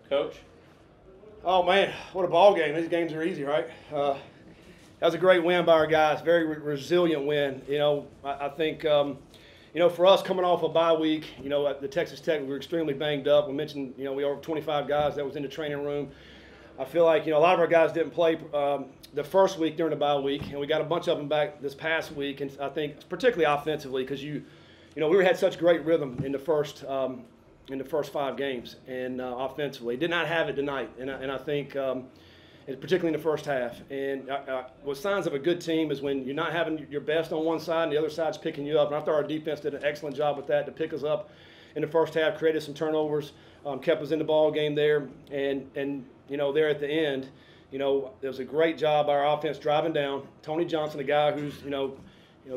Coach? Oh, man, what a ball game. These games are easy, right? That was a great win by our guys, very resilient win. I think, for us coming off a bye week, at the Texas Tech, we were extremely banged up. We mentioned, we over 25 guys that was in the training room. I feel like, a lot of our guys didn't play the first week during the bye week, and we got a bunch of them back this past week. And I think particularly offensively, because we had such great rhythm in the first 5 games, and offensively did not have it tonight. And I think, particularly in the first half. And what signs of a good team is when you're not having your best on one side and the other side's picking you up. And I thought our defense did an excellent job with that to pick us up in the first half, created some turnovers, kept us in the ball game there, and there at the end, it was a great job by our offense driving down. Tony Johnson, a guy who's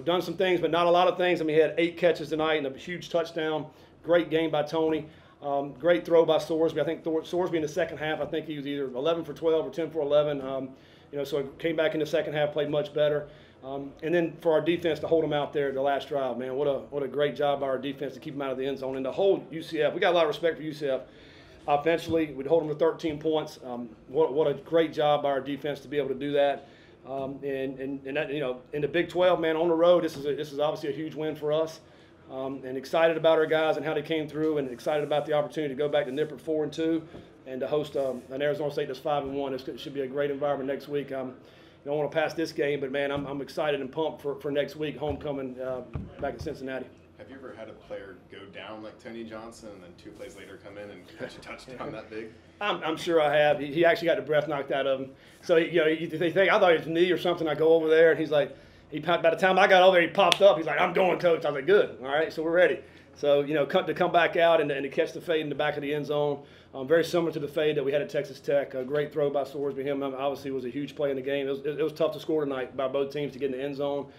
done some things, but not a lot of things. I mean, he had 8 catches tonight and a huge touchdown. Great game by Tony. Great throw by Sorsby. I think Sorsby in the second half, I think he was either 11 for 12 or 10 for 11. So he came back in the second half, played much better. And then for our defense to hold them out there at the last drive, man, what a great job by our defense to keep them out of the end zone. And the whole UCF, we got a lot of respect for UCF. Offensively, we'd hold them to 13 points. What a great job by our defense to be able to do that. And that, in the Big 12, man, on the road, this is obviously a huge win for us. And excited about our guys and how they came through, and excited about the opportunity to go back to Nippert 4-2 and to host an Arizona State that's 5-1. It should be a great environment next week. I don't want to pass this game, but man, I'm excited and pumped for next week, homecoming back in Cincinnati. Have you ever had a player go down like Tony Johnson and then 2 plays later come in and catch a touchdown that big? I'm sure I have. He actually got the breath knocked out of him. So they think I thought it was knee or something. I go over there and he's like. By the time I got over there, he popped up. He's like, "I'm going, coach." I was like, "Good, all right, so we're ready." So to come back out and to catch the fade in the back of the end zone, very similar to the fade that we had at Texas Tech. A great throw by Sorsby. Him obviously was a huge play in the game. It was tough to score tonight by both teams to get in the end zone,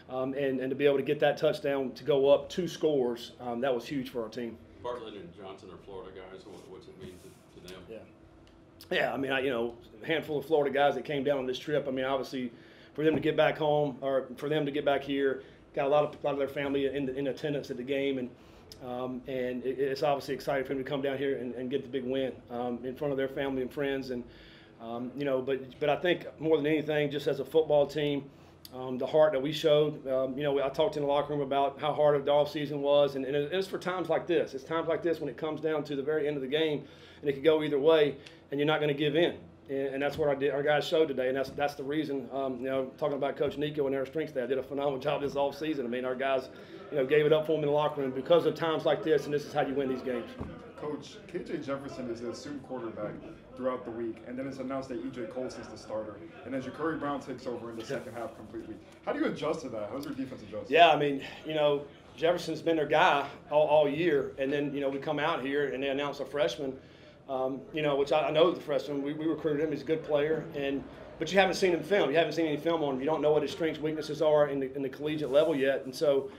and to be able to get that touchdown to go up 2 scores. That was huge for our team. Bartlett and Johnson are Florida guys. What's it mean to them? Yeah. I mean, a handful of Florida guys that came down on this trip. I mean, obviously. For them to get back home, or for them to get back here, got a lot of their family in attendance at the game, and it's obviously exciting for them to come down here and get the big win in front of their family and friends, and but I think more than anything, just as a football team, the heart that we showed. I talked in the locker room about how hard the off season was, and it's for times like this. It's times like this when it comes down to the very end of the game, and it could go either way, and you're not going to give in. And that's what our guys showed today, and that's the reason. Talking about Coach Nico and their strength staff, did a phenomenal job this offseason. I mean, our guys, gave it up for them in the locker room because of times like this, and this is how you win these games. Coach, KJ Jefferson is the assumed quarterback throughout the week, and then it's announced that EJ Colson's the starter, and then Ja'Cory Brown takes over in the second half completely. How do you adjust to that? How's your defense adjust? Yeah, I mean, Jefferson's been their guy all year, and then we come out here and they announce a freshman. Which I know the freshman. We recruited him. He's a good player, but you haven't seen him film. You haven't seen any film on him. You don't know what his strengths, weaknesses are in the collegiate level yet. And so,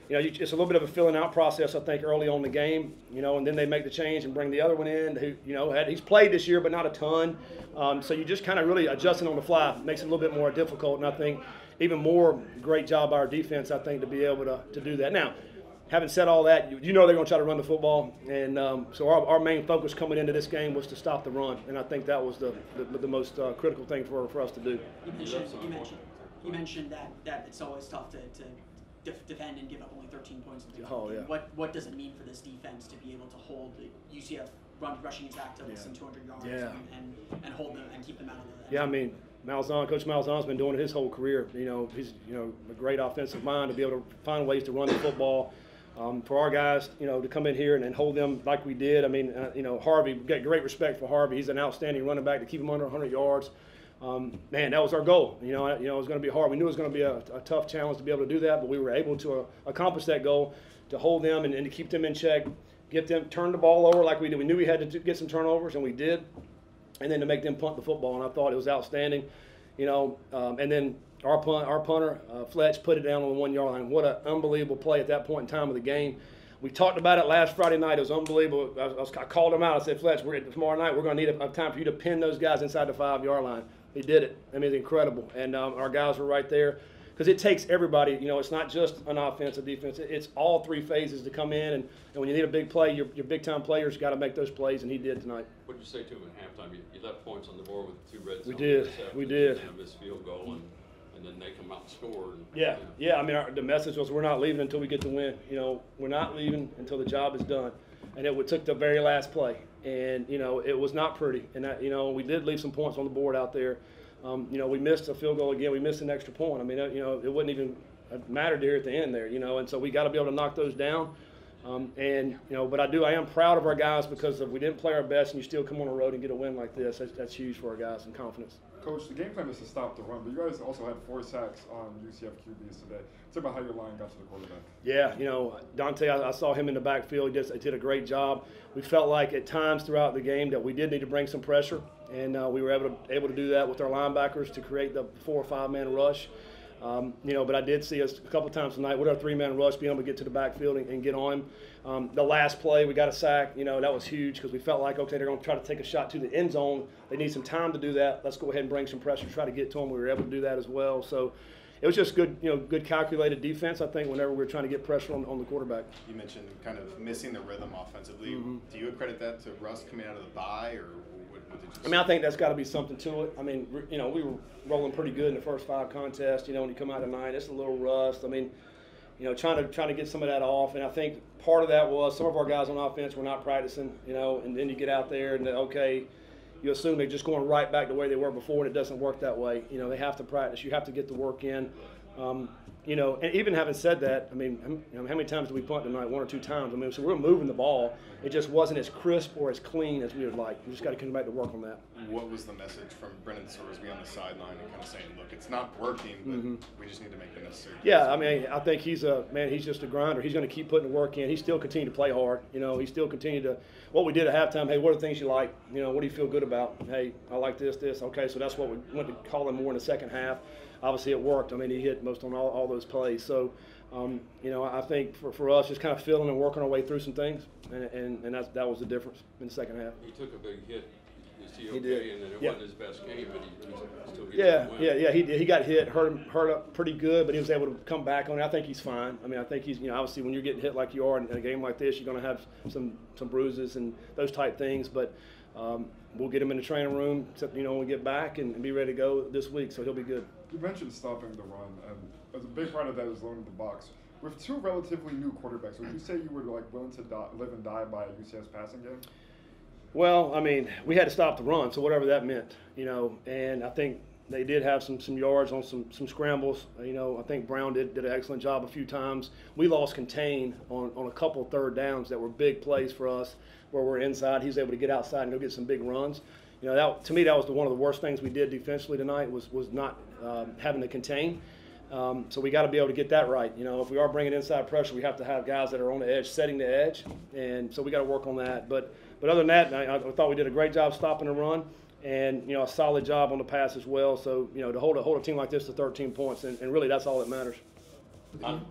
it's a little bit of a filling out process, I think, early on in the game. And then they make the change and bring the other one in. Who, he's played this year, but not a ton. So you just kind of really adjusting on the fly makes it a little bit more difficult. And I think even more great job by our defense, I think, to be able to do that. Now, having said all that, they're going to try to run the football, and so our main focus coming into this game was to stop the run, and I think that was the most critical thing for us to do. You mentioned that it's always tough to defend and give up only 13 points. Oh, yeah. What does it mean for this defense to be able to hold the UCF rushing attack to less than 200 yards and hold them and keep them out of the? Yeah, I mean. Coach Malzahn's been doing it his whole career. He's a great offensive mind to be able to find ways to run the football. For our guys, to come in here and hold them like we did. I mean, Harvey, we got great respect for Harvey. He's an outstanding running back to keep him under 100 yards. Man, that was our goal. It was going to be hard. We knew it was going to be a tough challenge to be able to do that, but we were able to accomplish that goal, to hold them and to keep them in check, get them, turn the ball over like we did. We knew we had to get some turnovers, and we did. And then to make them punt the football, and I thought it was outstanding, and then our punter, Fletch, put it down on the 1 yard line. What an unbelievable play at that point in time of the game. We talked about it last Friday night. It was unbelievable. I called him out. I said, Fletch, tomorrow night we're going to need a time for you to pin those guys inside the 5 yard line. He did it. I mean, it's incredible. And our guys were right there. because it takes everybody. You know, it's not just an offense, a defense. It's all three phases to come in, and when you need a big play, your big time players got to make those plays, and he did tonight. What did you say to him at halftime? You left points on the board with 2 red zones. We did. And a missed field goal, and then they come out and score. And, Yeah, yeah. I mean, the message was we're not leaving until we get the win. You know, we're not leaving until the job is done, and it took the very last play, and you know, it was not pretty, and that, you know, we did leave some points on the board out there. You know, we missed a field goal again. We missed an extra point. I mean, you know, it wouldn't even matter there at the end there, you know, and so we got to be able to knock those down. And, you know, but I am proud of our guys because we didn't play our best, and you still come on the road and get a win like this. That's huge for our guys and confidence. Coach, the game plan is to stop the run, but you guys also had 4 sacks on UCF QBs today. Talk about how your line got to the quarterback. Yeah, you know, Dante, I saw him in the backfield. He did a great job. We felt like at times throughout the game that we did need to bring some pressure, and we were able to do that with our linebackers to create the 4 or 5 man rush. You know, but I did see us a couple of times tonight with our 3-man rush being able to get to the backfield and get on him. The last play, we got a sack. You know, that was huge because we felt like, okay, they're going to try to take a shot to the end zone. They need some time to do that. Let's go ahead and bring some pressure, try to get to them. We were able to do that as well. So it was just good, you know, good calculated defense, I think, whenever we were trying to get pressure on the quarterback. You mentioned kind of missing the rhythm offensively. Do you accredit that to Russ coming out of the bye, or what did you I mean, I think that's got to be something to it. I mean, you know, we were rolling pretty good in the first 5 contests. You know, when you come out tonight, it's a little rust. I mean, you know, trying to get some of that off. And I think part of that was some of our guys on offense were not practicing, you know, and then you get out there and, okay, you assume they're just going right back the way they were before, and it doesn't work that way. You know, they have to practice. You have to get the work in. You know, and even having said that, I mean, how many times did we punt tonight? 1 or 2 times. I mean, so we're moving the ball. It just wasn't as crisp or as clean as we would like. We just got to come back to work on that. What was the message from Brendan Sorsby on the sideline and kind of saying, look, it's not working, but we just need to make the necessary. Yeah, I mean, I think he's just a grinder. He's going to keep putting the work in. He still continue to play hard. You know, he still continue to, what we did at halftime, hey, what are the things you like? You know, what do you feel good about? Hey, I like this. Okay, so that's what we went to call him more in the second half. Obviously, it worked. I mean, he hit most on all those plays. So, you know, I think for us, just kind of feeling and working our way through some things, and that was the difference in the second half. He took a big hit. Is he okay? He did. And then it Yeah. wasn't his best game, but he still gets Yeah, the win. yeah. He got hit, hurt up pretty good, but he was able to come back on it. I think he's fine. I mean, I think he's, you know, obviously when you're getting hit like you are in a game like this, you're going to have some bruises and those type things, but we'll get him in the training room, you know, when we get back and be ready to go this week, so he'll be good. You mentioned stopping the run, and as a big part of that is loading the box. With 2 relatively new quarterbacks, would you say you were like willing to live and die by UCF's passing game? Well, I mean, we had to stop the run, so whatever that meant, you know, and I think they did have some yards on some scrambles. You know, I think Brown did an excellent job a few times. We lost contain on a couple 3rd downs that were big plays for us where we're inside. He's able to get outside and go get some big runs. You know, that, to me, that was one of the worst things we did defensively tonight was not having to contain. So we got to be able to get that right. You know, if we are bringing inside pressure, we have to have guys that are on the edge, setting the edge, and so we got to work on that. But other than that, I thought we did a great job stopping the run, and you know, a solid job on the pass as well. So you know, to hold a team like this to 13 points, and really that's all that matters. Final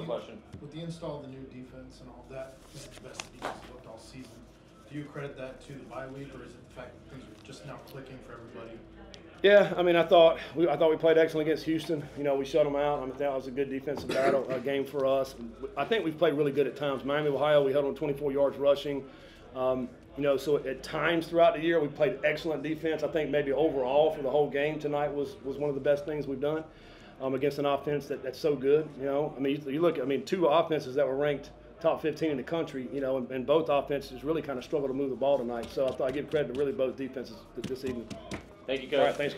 question. With the install of the new defense and all of that, this is the best defense we've looked all season. Do you credit that to the bye week, or is it the fact that things are just now clicking for everybody? Yeah, I mean, I thought we played excellent against Houston. You know, we shut them out. I mean, that was a good defensive game for us. I think we've played really good at times. Miami, Ohio, we held on 24 yards rushing. You know, so at times throughout the year, we played excellent defense. I think maybe overall for the whole game tonight was one of the best things we've done against an offense that's so good. You know, I mean, you look at, 2 offenses that were ranked top 15 in the country, you know, and both offenses really kind of struggled to move the ball tonight. So I thought I'd give credit to really both defenses this evening. Thank you, Coach. All right, thanks, guys.